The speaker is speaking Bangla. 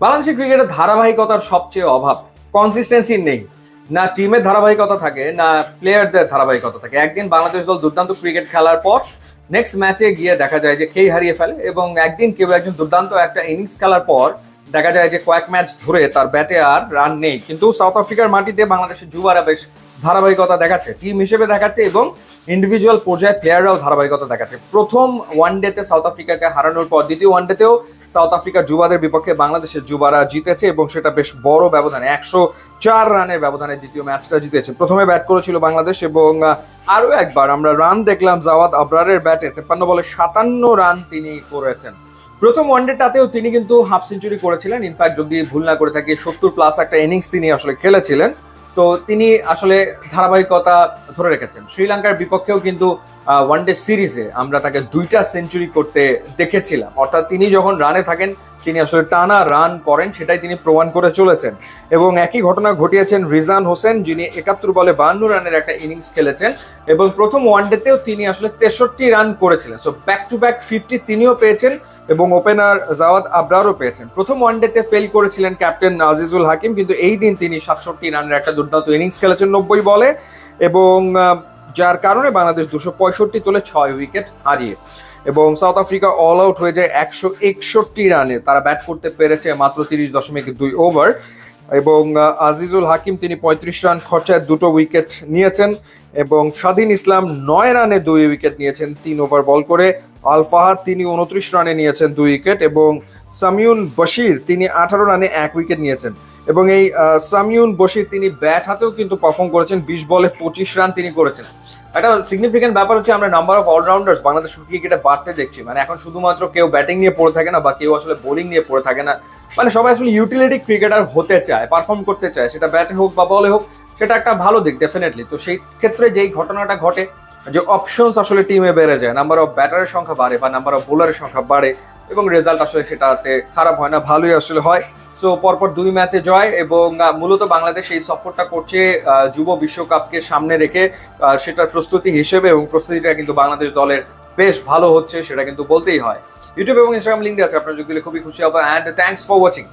বাংলাদেশের ক্রিকেটের ধারাবাহিকতার সবচেয়ে অভাব, কনসিস্টেন্সি নেই। না টিমের ধারাবাহিকতা থাকে, না প্লেয়ারদের ধারাবাহিকতা থাকে। একদিন বাংলাদেশ দল দুর্দান্ত ক্রিকেট খেলার পর নেক্সট ম্যাচে গিয়ে দেখা যায় যে খেই হারিয়ে ফেলে, এবং একদিন কেউ একজন দুর্দান্ত একটা ইনিংস খেলার পর দেখা যায় যে কয়েক ম্যাচ ধরে তার ব্যাটে আর রান নেই। কিন্তু সাউথ আফ্রিকার মাটিতে বাংলাদেশের যুবারা বেশ ধারাবাহিকতা দেখাচ্ছে, টিম হিসেবে দেখাচ্ছে, এবং ইন্ডিভিজুয়াল পর্যায়ে প্লেয়াররাও ধারাবাহিকতা দেখাচ্ছে। প্রথম ওয়ানডেতে সাউথ আফ্রিকাকে হারানোর পর দ্বিতীয় ওয়ানডেতেও সাউথ আফ্রিকার যুবাদের বিপক্ষে বাংলাদেশের যুবারা জিতেছে, এবং সেটা বেশ বড় ব্যবধানে 104 রানের ব্যবধানে দ্বিতীয় ম্যাচটা জিতেছে। প্রথমে ব্যাট করেছিল বাংলাদেশ, এবং আরও একবার আমরা রান দেখলাম জাওয়াদ আবরারের ব্যাটে 53 বলে 57 রান তিনি করেছেন। প্রথম ওয়ানডেটাতেও তিনি কিন্তু হাফ সেঞ্চুরি করেছিলেন। ইনফ্যাক্ট যদি ভুল না করে থাকি 70+ একটা ইনিংস তিনি আসলে খেলেছিলেন। তো তিনি আসলে ধারাবাহিকতা ধরে রেখেছেন। শ্রীলঙ্কার বিপক্ষেও কিন্তু ওয়ানডে সিরিজে আমরা তাকে 2টা সেঞ্চুরি করতে দেখেছিলাম। অর্থাৎ তিনি যখন রানে থাকেন তিনি আসলে টানা রান করেন, সেটাই তিনি প্রমাণ করে চলেছেন। এবং একই ঘটনা ঘটিয়েছেন রিজান হোসেন, যিনি 71 বলে 52 রানের একটা ইনিংস খেলেছেন, এবং প্রথম ওয়ানডেতেও তিনি আসলে 63 রান করেছিলেন। সো ব্যাক টু ব্যাক 50 তিনিও পেয়েছেন, এবং ওপেনার জাওয়াদ আবরারও পেয়েছেন। প্রথম ওয়ানডেতে ফেল করেছিলেন ক্যাপ্টেন আজিজুল হাকিম, কিন্তু এই দিন তিনি 67 রানের একটা দুর্দান্ত ইনিংস খেলেছেন 90 বলে, এবং যার কারণে বাংলাদেশ 265 তোলে 6 উইকেট হারিয়ে, এবং সাউথ আফ্রিকা অল আউট হয়ে যায় 161 রানে। তারা ব্যাট করতে পেরেছে মাত্র 30.2 ওভার, এবং আজিজুল হাকিম তিনি 35 রান খরচায় 2টো উইকেট নিয়েছেন, এবং স্বাধীন ইসলাম 9 রানে 2 উইকেট নিয়েছেন 3 ওভার বল করে। আল ফাহাদ তিনি 29 রানে নিয়েছেন 2 উইকেট, এবং সামিউন বশির তিনি 18 রানে 1 উইকেট নিয়েছেন। এবং এই সামিউন বশির তিনি ব্যাট হাতেও কিন্তু পারফর্ম করেছেন, 20 বলে 25 রান তিনি করেছেন। একটা সিগনিফিকেন্ট ব্যাপার হচ্ছে আমরা নাম্বার অফ অলরাউন্ডার্স বাংলাদেশ ক্রিকেটে বাড়তে দেখছি। মানে এখন শুধুমাত্র কেউ ব্যাটিং নিয়ে পড়ে থাকে না, বা কেউ আসলে বোলিং নিয়ে পড়ে থাকে না। মানে সবাই আসলে ইউটিলিটি ক্রিকেটার হতে চায়, পারফর্ম করতে চায়, সেটা ব্যাটে হোক বা বলে হোক, সেটা একটা ভালো দিক ডেফিনেটলি। তো সেই ক্ষেত্রে যেই ঘটনাটা ঘটে, যে অপশনস আসলে টিমে বেড়ে যায়, নাম্বার অফ ব্যাটারের সংখ্যা বাড়ে বা নাম্বার অফ বোলারের সংখ্যা বাড়ে, এবং রেজাল্ট আসলে সেটাতে খারাপ হয় না, ভালোই আসলে হয়। সো পরপর 2 ম্যাচে জয়, এবং মূলত বাংলাদেশ এই সফরটা করছে যুব বিশ্বকাপকে সামনে রেখে, সেটার প্রস্তুতি হিসেবে, এবং প্রস্তুতিটা কিন্তু বাংলাদেশ দলের বেশ ভালো হচ্ছে, সেটা কিন্তু বলতেই হয়। ইউটিউব এবং ইনস্টাগ্রাম লিঙ্ক দিয়ে আছে, আপনারা যোগ দিলে খুবই খুশি হবো। And thanks for watching.